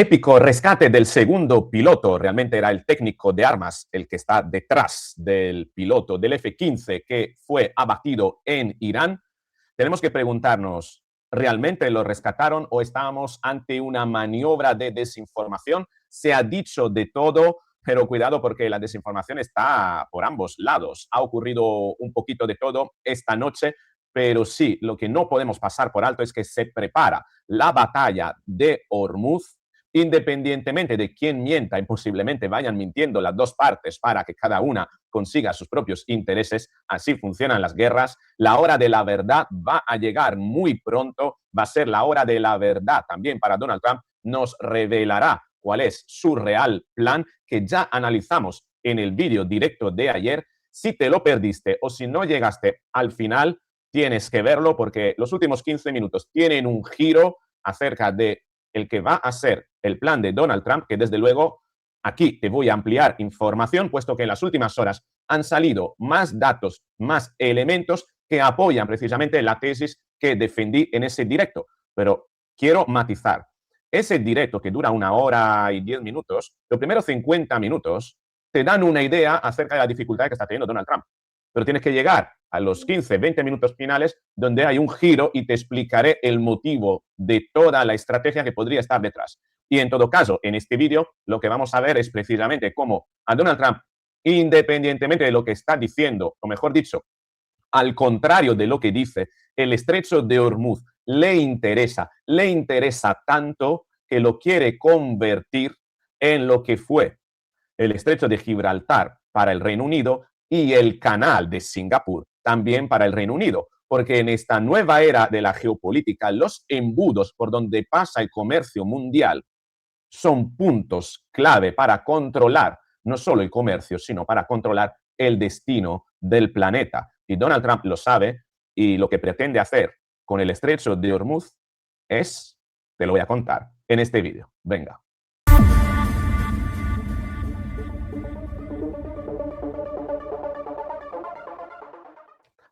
Épico rescate del segundo piloto, realmente era el técnico de armas el que está detrás del piloto del F-15 que fue abatido en Irán. Tenemos que preguntarnos, ¿realmente lo rescataron o estábamos ante una maniobra de desinformación? Se ha dicho de todo, pero cuidado porque la desinformación está por ambos lados. Ha ocurrido un poquito de todo esta noche, pero sí, lo que no podemos pasar por alto es que se prepara la batalla de Hormuz, independientemente de quién mienta y posiblemente vayan mintiendo las dos partes para que cada una consiga sus propios intereses. Así funcionan las guerras. La hora de la verdad va a llegar muy pronto, va a ser la hora de la verdad también para Donald Trump. Nos revelará cuál es su real plan, que ya analizamos en el vídeo directo de ayer. Si te lo perdiste o si no llegaste al final, tienes que verlo porque los últimos 15 minutos tienen un giro acerca de el que va a ser el plan de Donald Trump, que desde luego aquí te voy a ampliar información, puesto que en las últimas horas han salido más datos, más elementos que apoyan precisamente la tesis que defendí en ese directo. Pero quiero matizar. Ese directo que dura 1 hora y 10 minutos, los primeros 50 minutos te dan una idea acerca de la dificultad que está teniendo Donald Trump. Pero tienes que llegar a los 15, 20 minutos finales donde hay un giro y te explicaré el motivo de toda la estrategia que podría estar detrás. Y en todo caso, en este vídeo lo que vamos a ver es precisamente cómo a Donald Trump, independientemente de lo que está diciendo, o mejor dicho, al contrario de lo que dice, el estrecho de Hormuz le interesa tanto que lo quiere convertir en lo que fue el estrecho de Gibraltar para el Reino Unido y el canal de Singapur también para el Reino Unido, porque en esta nueva era de la geopolítica, los embudos por donde pasa el comercio mundial son puntos clave para controlar no solo el comercio, sino para controlar el destino del planeta. Y Donald Trump lo sabe y lo que pretende hacer con el estrecho de Hormuz es, te lo voy a contar en este vídeo. Venga.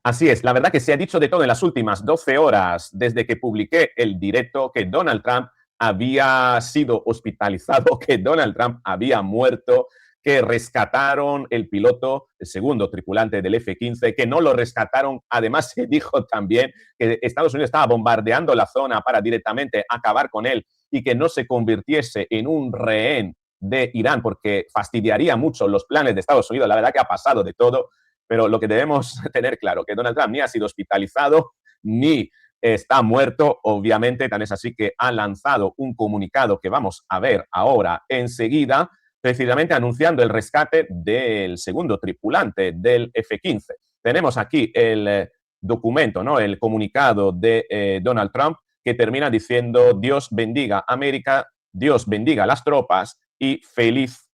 Así es, la verdad que se ha dicho de todo en las últimas 12 horas desde que publiqué el directo que Donald Trump había sido hospitalizado, que Donald Trump había muerto, que rescataron el piloto, el segundo tripulante del F-15, que no lo rescataron. Además, se dijo también que Estados Unidos estaba bombardeando la zona para directamente acabar con él y que no se convirtiese en un rehén de Irán, porque fastidiaría mucho los planes de Estados Unidos. La verdad que ha pasado de todo. Pero lo que debemos tener claro, que Donald Trump ni ha sido hospitalizado, ni está muerto, obviamente, tan es así que ha lanzado un comunicado que vamos a ver ahora enseguida, precisamente anunciando el rescate del segundo tripulante del F-15. Tenemos aquí el documento, ¿no? El comunicado de Donald Trump, que termina diciendo: Dios bendiga América, Dios bendiga las tropas y feliz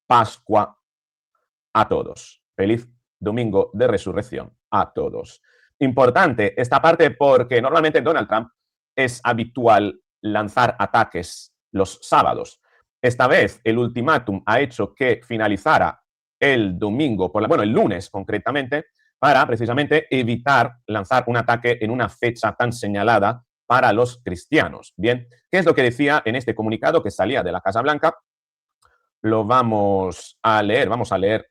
Pascua a todos. Feliz Domingo de Resurrección a todos. Importante esta parte porque normalmente Donald Trump es habitual lanzar ataques los sábados. Esta vez el ultimátum ha hecho que finalizara el domingo, el lunes concretamente, para precisamente evitar lanzar un ataque en una fecha tan señalada para los cristianos. Bien, ¿qué es lo que decía en este comunicado que salía de la Casa Blanca? Lo vamos a leer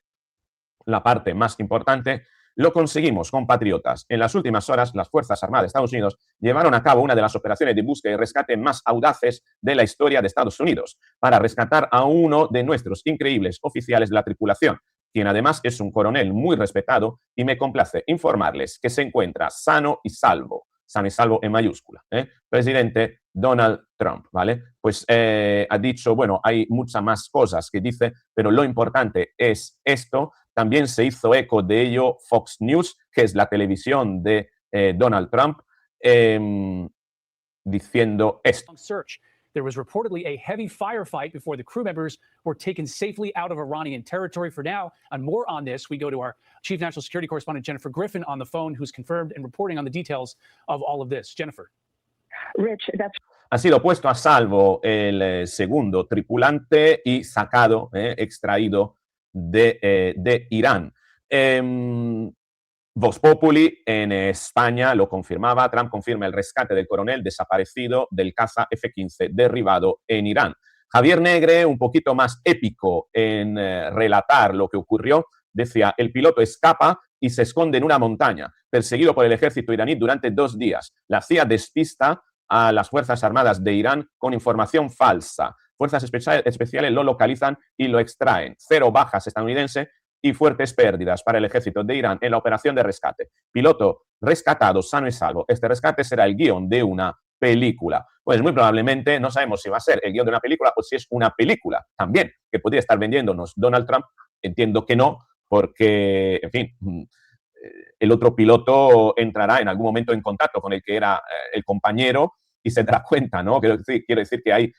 la parte más importante. Lo conseguimos, compatriotas. En las últimas horas, las Fuerzas Armadas de Estados Unidos llevaron a cabo una de las operaciones de búsqueda y rescate más audaces de la historia de Estados Unidos para rescatar a uno de nuestros increíbles oficiales de la tripulación, quien además es un coronel muy respetado, y me complace informarles que se encuentra sano y salvo en mayúscula, presidente Donald Trump, ¿vale? Pues ha dicho, bueno, hay muchas más cosas que dice, pero lo importante es esto. También se hizo eco de ello Fox News, que es la televisión de Donald Trump, diciendo esto. There was reportedly a heavy firefight before the crew members were taken safely out of Iranian territory. For now, and more on this, we go to our Chief National Security Correspondent, Jennifer Griffin, on the phone, who's confirmed and reporting on the details of all of this. Jennifer. Rich, that's... Ha sido puesto a salvo el segundo tripulante y sacado, extraído de Irán. Vox Populi en España lo confirmaba. Trump confirma el rescate del coronel desaparecido del caza F-15 derribado en Irán. Javier Negre, un poquito más épico en relatar lo que ocurrió, decía: el piloto escapa y se esconde en una montaña, perseguido por el ejército iraní durante 2 días. La CIA despista a las Fuerzas Armadas de Irán con información falsa. Fuerzas especiales lo localizan y lo extraen. 0 bajas estadounidenses y fuertes pérdidas para el ejército de Irán en la operación de rescate. Piloto rescatado sano y salvo. Este rescate será el guión de una película. Pues muy probablemente, no sabemos si va a ser el guión de una película o si es una película también que podría estar vendiéndonos Donald Trump. Entiendo que no, porque, en fin, el otro piloto entrará en algún momento en contacto con el que era el compañero y se dará cuenta, ¿no? Quiero decir que hay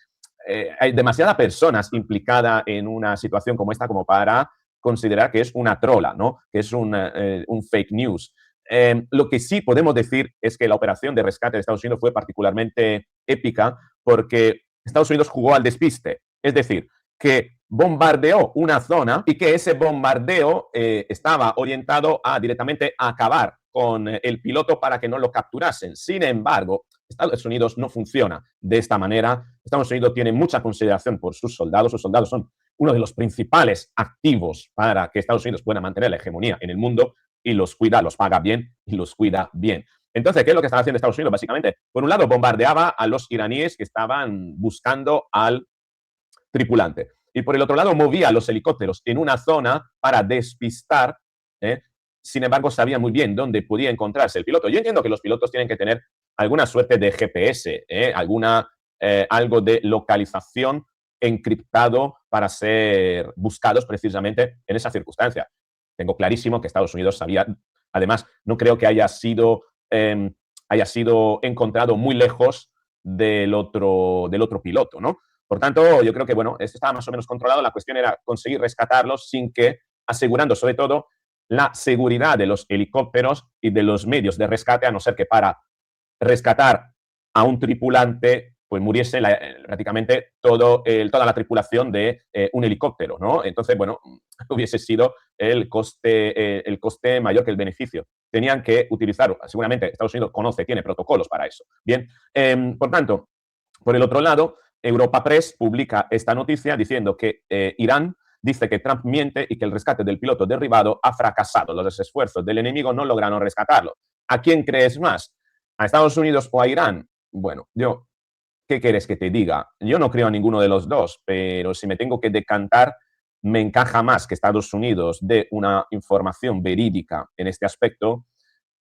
demasiadas personas implicadas en una situación como esta como para considerar que es una trola, ¿no? Que es un fake news. Lo que sí podemos decir es que la operación de rescate de Estados Unidos fue particularmente épica porque Estados Unidos jugó al despiste. Es decir, que bombardeó una zona y que ese bombardeo estaba orientado a directamente a acabar con el piloto para que no lo capturasen. Sin embargo, Estados Unidos no funciona de esta manera. Estados Unidos tiene mucha consideración por sus soldados. Sus soldados son uno de los principales activos para que Estados Unidos pueda mantener la hegemonía en el mundo y los cuida, los paga bien y los cuida bien. Entonces, ¿qué es lo que estaba haciendo Estados Unidos? Básicamente, por un lado, bombardeaba a los iraníes que estaban buscando al tripulante. Y por el otro lado, movía los helicópteros en una zona para despistar. Sin embargo, sabía muy bien dónde podía encontrarse el piloto. Yo entiendo que los pilotos tienen que tener alguna suerte de GPS, algo de localización encriptado para ser buscados precisamente en esa circunstancia. Tengo clarísimo que Estados Unidos sabía. Además, no creo que haya sido encontrado muy lejos del otro piloto, ¿no? Por tanto, yo creo que, bueno, esto estaba más o menos controlado. La cuestión era conseguir rescatarlos sin que, asegurando sobre todo la seguridad de los helicópteros y de los medios de rescate, a no ser que para rescatar a un tripulante pues muriese prácticamente toda la tripulación de un helicóptero, ¿no? Entonces, bueno, hubiese sido el coste mayor que el beneficio. Tenían que utilizar, seguramente Estados Unidos tiene protocolos para eso. Bien, por tanto, por el otro lado, Europa Press publica esta noticia diciendo que Irán dice que Trump miente y que el rescate del piloto derribado ha fracasado. Los esfuerzos del enemigo no lograron rescatarlo. ¿A quién crees más? ¿A Estados Unidos o a Irán? Bueno, ¿qué quieres que te diga? Yo no creo a ninguno de los dos, pero si me tengo que decantar, me encaja más que Estados Unidos dé una información verídica en este aspecto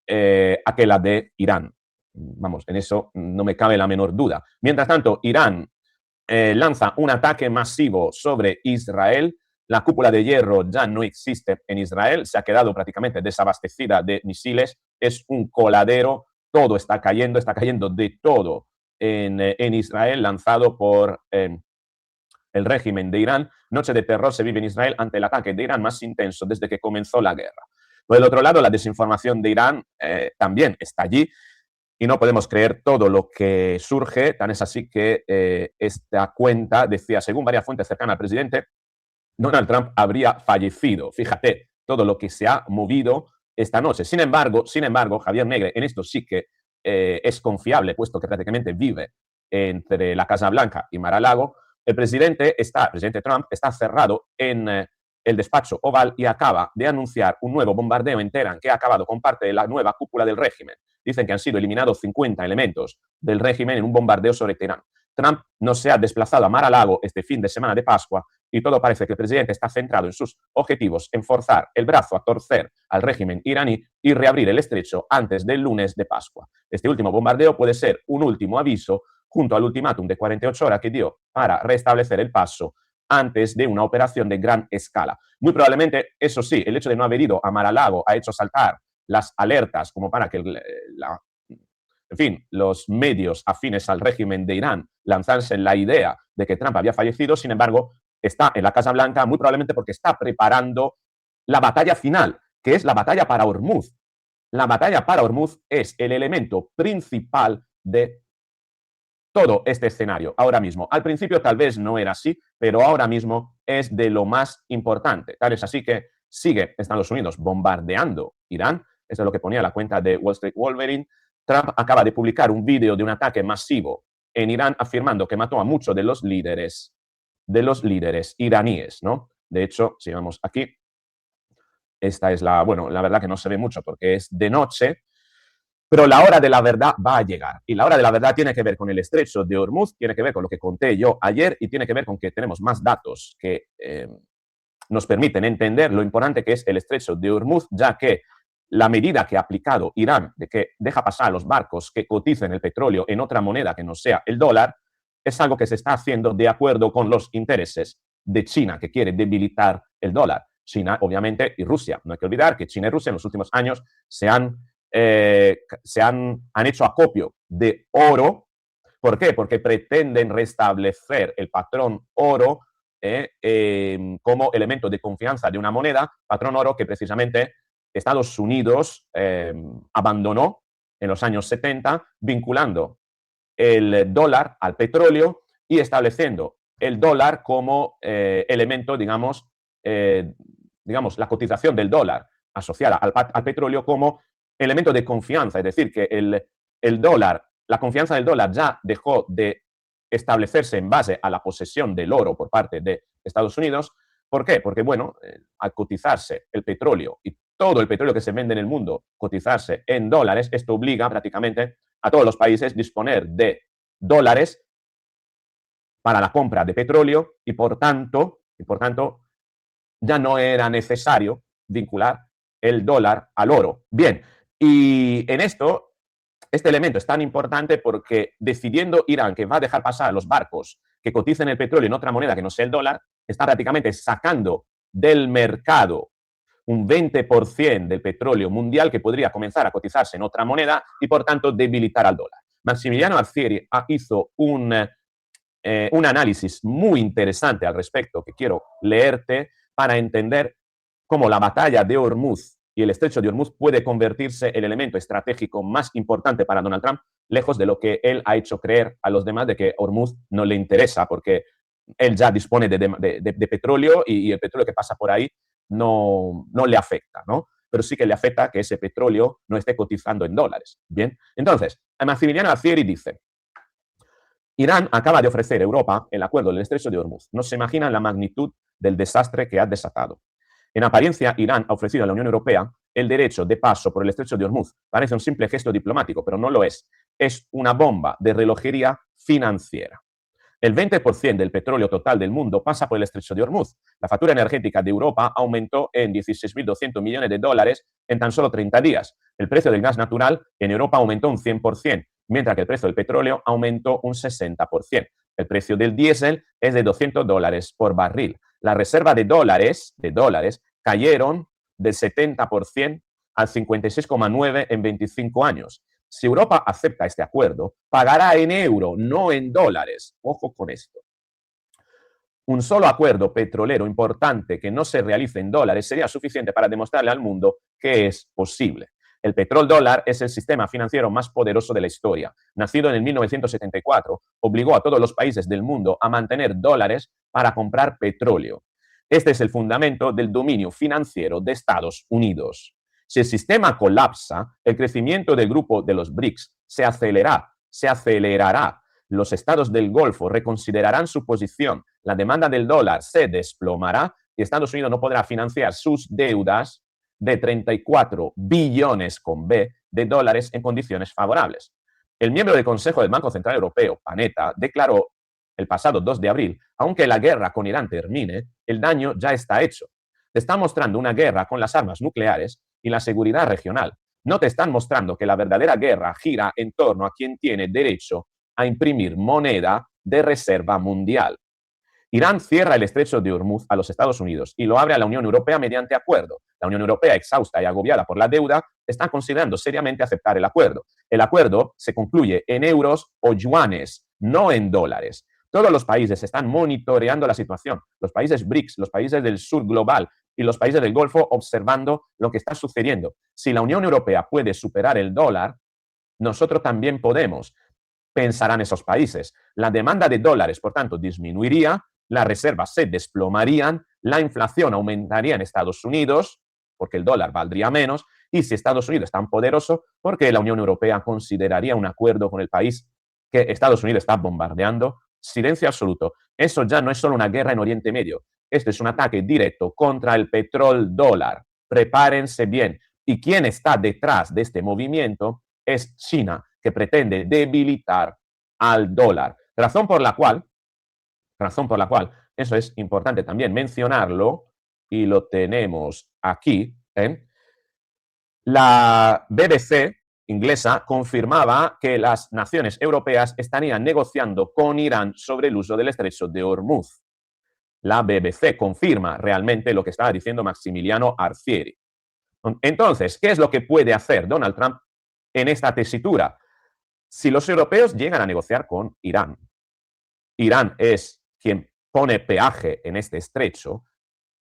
a que la de Irán. Vamos, en eso no me cabe la menor duda. Mientras tanto, Irán lanza un ataque masivo sobre Israel. La cúpula de hierro ya no existe en Israel, se ha quedado prácticamente desabastecida de misiles, es un coladero, todo está cayendo de todo en Israel, lanzado por el régimen de Irán. Noche de terror se vive en Israel ante el ataque de Irán más intenso desde que comenzó la guerra. Por el otro lado, la desinformación de Irán también está allí. Y no podemos creer todo lo que surge, tan es así que esta cuenta decía, según varias fuentes cercanas al presidente, Donald Trump habría fallecido. Fíjate, todo lo que se ha movido esta noche. Sin embargo, Javier Negre, en esto sí que es confiable, puesto que prácticamente vive entre la Casa Blanca y Mar-a-Lago. El presidente Trump está cerrado en el despacho Oval y acaba de anunciar un nuevo bombardeo en Teherán que ha acabado con parte de la nueva cúpula del régimen. Dicen que han sido eliminados 50 elementos del régimen en un bombardeo sobre Teherán. Trump no se ha desplazado a Mar-a-Lago este fin de semana de Pascua y todo parece que el presidente está centrado en sus objetivos en forzar el brazo a torcer al régimen iraní y reabrir el estrecho antes del lunes de Pascua. Este último bombardeo puede ser un último aviso junto al ultimátum de 48 horas que dio para restablecer el paso antes de una operación de gran escala. Muy probablemente, eso sí, el hecho de no haber ido a Mar-a-Lago ha hecho saltar las alertas como para que los medios afines al régimen de Irán lanzarse la idea de que Trump había fallecido. Sin embargo, está en la Casa Blanca muy probablemente porque está preparando la batalla final, que es la batalla para Hormuz. La batalla para Hormuz es el elemento principal de todo este escenario ahora mismo. Al principio tal vez no era así, pero ahora mismo es de lo más importante. Tal es así que sigue Estados Unidos bombardeando Irán. Esto es lo que ponía la cuenta de Wall Street Wolverine. Trump acaba de publicar un vídeo de un ataque masivo en Irán afirmando que mató a muchos de los líderes iraníes, ¿no? De hecho, si vamos aquí, esta es la verdad que no se ve mucho porque es de noche, pero la hora de la verdad va a llegar. Y la hora de la verdad tiene que ver con el estrecho de Hormuz, tiene que ver con lo que conté yo ayer y tiene que ver con que tenemos más datos que nos permiten entender lo importante que es el estrecho de Hormuz, ya que la medida que ha aplicado Irán de que deja pasar a los barcos que coticen el petróleo en otra moneda que no sea el dólar, es algo que se está haciendo de acuerdo con los intereses de China, que quiere debilitar el dólar. China, obviamente, y Rusia. No hay que olvidar que China y Rusia en los últimos años han hecho acopio de oro. ¿Por qué? Porque pretenden restablecer el patrón oro como elemento de confianza de una moneda, patrón oro que precisamente Estados Unidos abandonó en los años 70, vinculando el dólar al petróleo y estableciendo el dólar como elemento, digamos, la cotización del dólar asociada al petróleo como elemento de confianza. Es decir, que el dólar, la confianza del dólar ya dejó de establecerse en base a la posesión del oro por parte de Estados Unidos. ¿Por qué? Porque, bueno, al cotizarse el petróleo y todo el petróleo que se vende en el mundo cotizarse en dólares, esto obliga prácticamente a todos los países a disponer de dólares para la compra de petróleo y por tanto ya no era necesario vincular el dólar al oro. Bien, y en esto, este elemento es tan importante porque decidiendo Irán que va a dejar pasar los barcos que coticen el petróleo en otra moneda que no sea el dólar, está prácticamente sacando del mercado un 20% del petróleo mundial que podría comenzar a cotizarse en otra moneda y, por tanto, debilitar al dólar. Massimiliano Alfieri hizo un análisis muy interesante al respecto que quiero leerte para entender cómo la batalla de Hormuz y el estrecho de Hormuz puede convertirse en el elemento estratégico más importante para Donald Trump, lejos de lo que él ha hecho creer a los demás de que Hormuz no le interesa porque él ya dispone de petróleo y el petróleo que pasa por ahí no le afecta, ¿no? Pero sí que le afecta que ese petróleo no esté cotizando en dólares. Bien, entonces, Massimiliano Alfieri dice: Irán acaba de ofrecer a Europa el acuerdo del estrecho de Hormuz. No se imaginan la magnitud del desastre que ha desatado. En apariencia, Irán ha ofrecido a la Unión Europea el derecho de paso por el estrecho de Hormuz. Parece un simple gesto diplomático, pero no lo es. Es una bomba de relojería financiera. El 20% del petróleo total del mundo pasa por el estrecho de Hormuz. La factura energética de Europa aumentó en 16.200 millones de dólares en tan solo 30 días. El precio del gas natural en Europa aumentó un 100%, mientras que el precio del petróleo aumentó un 60%. El precio del diésel es de $200 por barril. La reserva de dólares cayeron del 70% al 56,9% en 25 años. Si Europa acepta este acuerdo, pagará en euro, no en dólares. Ojo con esto. Un solo acuerdo petrolero importante que no se realice en dólares sería suficiente para demostrarle al mundo que es posible. El petrodólar es el sistema financiero más poderoso de la historia. Nacido en el 1974, obligó a todos los países del mundo a mantener dólares para comprar petróleo. Este es el fundamento del dominio financiero de Estados Unidos. Si el sistema colapsa, el crecimiento del grupo de los BRICS se acelerará. Los estados del Golfo reconsiderarán su posición. La demanda del dólar se desplomará y Estados Unidos no podrá financiar sus deudas de 34 billones con B de dólares en condiciones favorables. El miembro del Consejo del Banco Central Europeo, Panetta, declaró el pasado 2 de abril, aunque la guerra con Irán termine, el daño ya está hecho. Te está mostrando una guerra con las armas nucleares y la seguridad regional. No te están mostrando que la verdadera guerra gira en torno a quien tiene derecho a imprimir moneda de reserva mundial. Irán cierra el estrecho de Hormuz a los Estados Unidos y lo abre a la Unión Europea mediante acuerdo. La Unión Europea, exhausta y agobiada por la deuda, está considerando seriamente aceptar el acuerdo. El acuerdo se concluye en euros o yuanes, no en dólares. Todos los países están monitoreando la situación. Los países BRICS, los países del sur global y los países del Golfo observando lo que está sucediendo. Si la Unión Europea puede superar el dólar, nosotros también podemos, pensarán esos países. La demanda de dólares, por tanto, disminuiría, las reservas se desplomarían, la inflación aumentaría en Estados Unidos, porque el dólar valdría menos, Y si Estados Unidos es tan poderoso, ¿por qué la Unión Europea consideraría un acuerdo con el país que Estados Unidos está bombardeando? Silencio absoluto. Eso ya no es solo una guerra en Oriente Medio. Esto es un ataque directo contra el petrodólar. Prepárense bien. ¿Y quién está detrás de este movimiento? Es China, que pretende debilitar al dólar. Razón por la cual, eso es importante también mencionarlo, y lo tenemos aquí, la BBC inglesa confirmaba que las naciones europeas estarían negociando con Irán sobre el uso del estrecho de Hormuz. La BBC confirma realmente lo que estaba diciendo Maximiliano Arcieri. Entonces, ¿qué es lo que puede hacer Donald Trump en esta tesitura? Si los europeos llegan a negociar con Irán, Irán es quien pone peaje en este estrecho,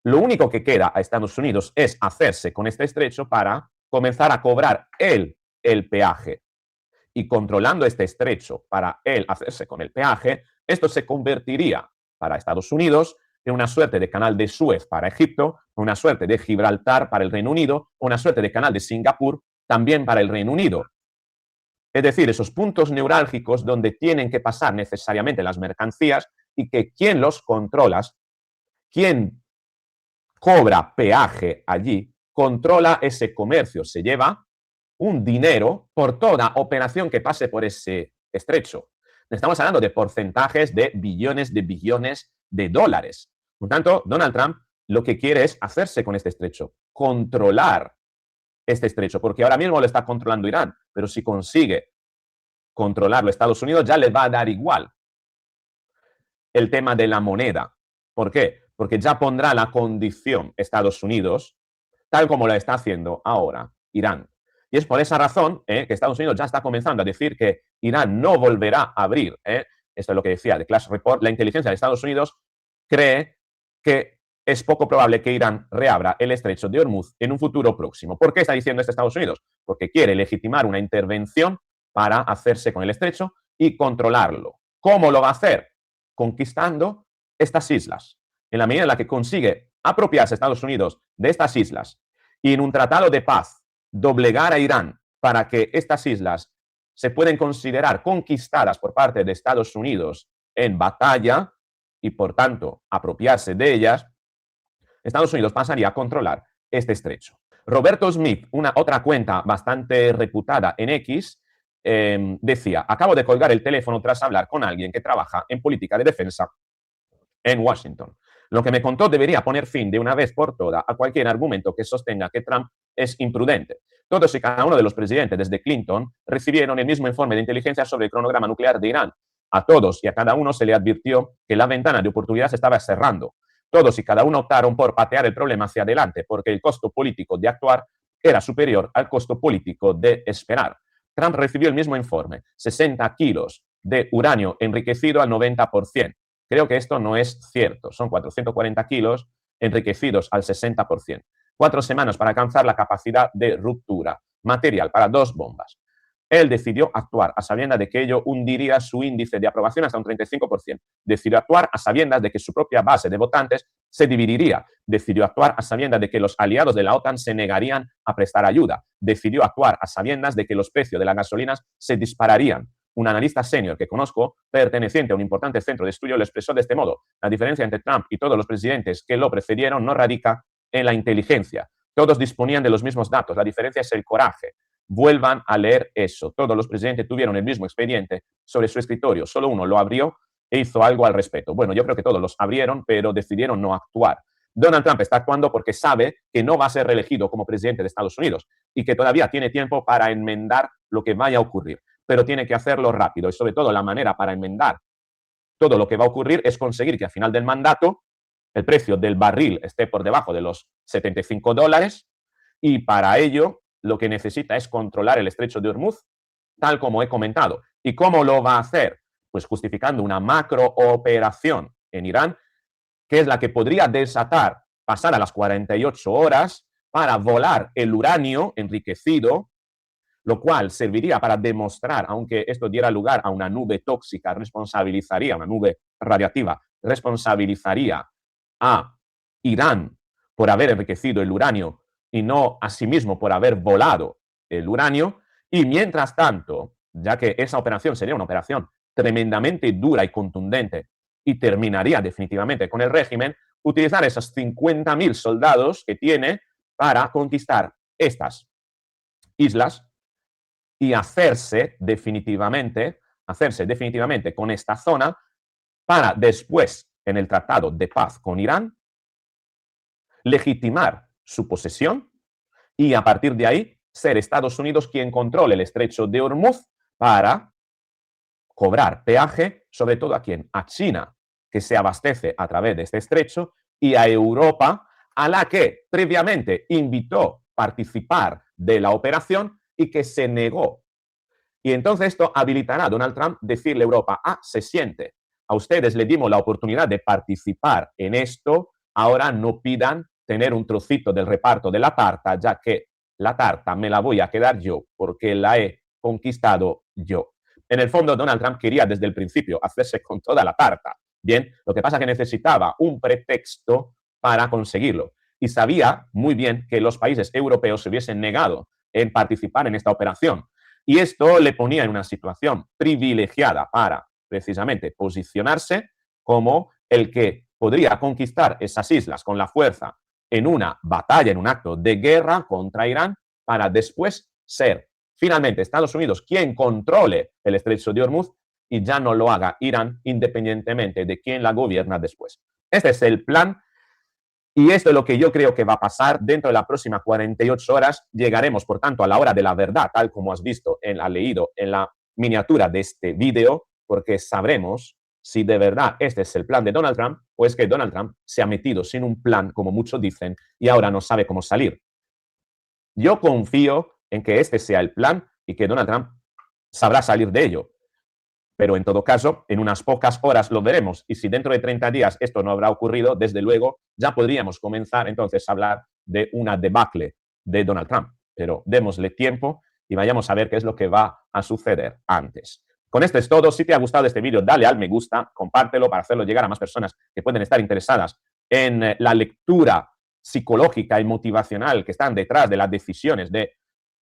lo único que queda a Estados Unidos es hacerse con este estrecho para comenzar a cobrar él el peaje. Y controlando este estrecho para él hacerse con el peaje, esto se convertiría para Estados Unidos en una suerte de canal de Suez para Egipto, una suerte de Gibraltar para el Reino Unido, una suerte de canal de Singapur también para el Reino Unido. Es decir, esos puntos neurálgicos donde tienen que pasar necesariamente las mercancías y que quien los controla, quien cobra peaje allí, controla ese comercio, se lleva un dinero por toda operación que pase por ese estrecho. Estamos hablando de porcentajes de billones de dólares. Por tanto, Donald Trump lo que quiere es hacerse con este estrecho, controlar este estrecho, porque ahora mismo lo está controlando Irán, pero si consigue controlarlo Estados Unidos, ya le va a dar igual el tema de la moneda. ¿Por qué? Porque ya pondrá la condición Estados Unidos, tal como lo está haciendo ahora Irán. Y es por esa razón que Estados Unidos ya está comenzando a decir que Irán no volverá a abrir. Esto es lo que decía The Clash Report. La inteligencia de Estados Unidos cree que es poco probable que Irán reabra el estrecho de Hormuz en un futuro próximo. ¿Por qué está diciendo esto Estados Unidos? Porque quiere legitimar una intervención para hacerse con el estrecho y controlarlo. ¿Cómo lo va a hacer? Conquistando estas islas. En la medida en la que consigue apropiarse Estados Unidos de estas islas y en un tratado de paz doblegar a Irán para que estas islas se pueden considerar conquistadas por parte de Estados Unidos en batalla y, por tanto, apropiarse de ellas, Estados Unidos pasaría a controlar este estrecho. Roberto Smith, una otra cuenta bastante reputada en X, decía: acabo de colgar el teléfono tras hablar con alguien que trabaja en política de defensa en Washington. Lo que me contó debería poner fin de una vez por todas a cualquier argumento que sostenga que Trump es imprudente. Todos y cada uno de los presidentes desde Clinton recibieron el mismo informe de inteligencia sobre el cronograma nuclear de Irán. A todos y a cada uno se le advirtió que la ventana de oportunidad se estaba cerrando. Todos y cada uno optaron por patear el problema hacia adelante porque el costo político de actuar era superior al costo político de esperar. Trump recibió el mismo informe, 60 kilos de uranio enriquecido al 90%. Creo que esto no es cierto. Son 440 kilos enriquecidos al 60%. 4 semanas para alcanzar la capacidad de ruptura. Material para 2 bombas. Él decidió actuar a sabiendas de que ello hundiría su índice de aprobación hasta un 35%. Decidió actuar a sabiendas de que su propia base de votantes se dividiría. Decidió actuar a sabiendas de que los aliados de la OTAN se negarían a prestar ayuda. Decidió actuar a sabiendas de que los precios de las gasolinas se dispararían. Un analista senior que conozco, perteneciente a un importante centro de estudio, lo expresó de este modo: la diferencia entre Trump y todos los presidentes que lo precedieron no radica en la inteligencia. Todos disponían de los mismos datos. La diferencia es el coraje. Vuelvan a leer eso. Todos los presidentes tuvieron el mismo expediente sobre su escritorio. Solo uno lo abrió e hizo algo al respecto. Bueno, yo creo que todos los abrieron, pero decidieron no actuar. Donald Trump está actuando porque sabe que no va a ser reelegido como presidente de Estados Unidos y que todavía tiene tiempo para enmendar lo que vaya a ocurrir. Pero tiene que hacerlo rápido y, sobre todo, la manera para enmendar todo lo que va a ocurrir es conseguir que al final del mandato el precio del barril esté por debajo de los $75 y para ello lo que necesita es controlar el estrecho de Hormuz, tal como he comentado. ¿Y cómo lo va a hacer? Pues justificando una macrooperación en Irán, que es la que podría desatar, pasar a las 48 horas para volar el uranio enriquecido, lo cual serviría para demostrar, aunque esto diera lugar a una nube tóxica, una nube radiactiva, responsabilizaría a Irán por haber enriquecido el uranio y no a sí mismo por haber volado el uranio. Y mientras tanto, ya que esa operación sería una operación tremendamente dura y contundente y terminaría definitivamente con el régimen, utilizar esos 50.000 soldados que tiene para conquistar estas islas y hacerse definitivamente con esta zona para después, en el tratado de paz con Irán, legitimar su posesión y a partir de ahí ser Estados Unidos quien controle el estrecho de Hormuz para cobrar peaje, sobre todo a quién, a China, que se abastece a través de este estrecho, y a Europa, a la que previamente invitó a participar de la operación y que se negó. Y entonces esto habilitará a Donald Trump decirle a Europa, se siente, a ustedes le dimos la oportunidad de participar en esto, ahora no pidan tener un trocito del reparto de la tarta, ya que la tarta me la voy a quedar yo porque la he conquistado yo. En el fondo, Donald Trump quería desde el principio hacerse con toda la tarta. Bien, lo que pasa es que necesitaba un pretexto para conseguirlo. Y sabía muy bien que los países europeos se hubiesen negado en participar en esta operación. Y esto le ponía en una situación privilegiada para precisamente posicionarse como el que podría conquistar esas islas con la fuerza en una batalla, en un acto de guerra contra Irán, para después ser finalmente Estados Unidos quien controle el estrecho de Hormuz y ya no lo haga Irán independientemente de quién la gobierna después. Este es el plan y esto es lo que yo creo que va a pasar dentro de las próximas 48 horas. Llegaremos, por tanto, a la hora de la verdad, tal como has visto, has leído en la miniatura de este vídeo, porque sabremos si de verdad este es el plan de Donald Trump o es que Donald Trump se ha metido sin un plan, como muchos dicen, y ahora no sabe cómo salir. Yo confío en que este sea el plan y que Donald Trump sabrá salir de ello. Pero en todo caso, en unas pocas horas lo veremos. Y si dentro de 30 días esto no habrá ocurrido, desde luego ya podríamos comenzar entonces a hablar de una debacle de Donald Trump. Pero démosle tiempo y vayamos a ver qué es lo que va a suceder antes. Con esto es todo. Si te ha gustado este vídeo, dale al me gusta, compártelo para hacerlo llegar a más personas que pueden estar interesadas en la lectura psicológica y motivacional que están detrás de las decisiones de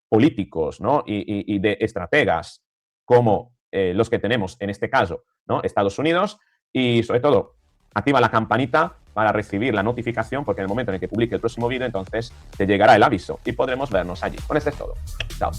políticos, ¿no? y de estrategas como los que tenemos en este caso, ¿no? Estados Unidos, y sobre todo activa la campanita para recibir la notificación, porque en el momento en el que publique el próximo vídeo, entonces te llegará el aviso y podremos vernos allí. Con esto es todo. Chao.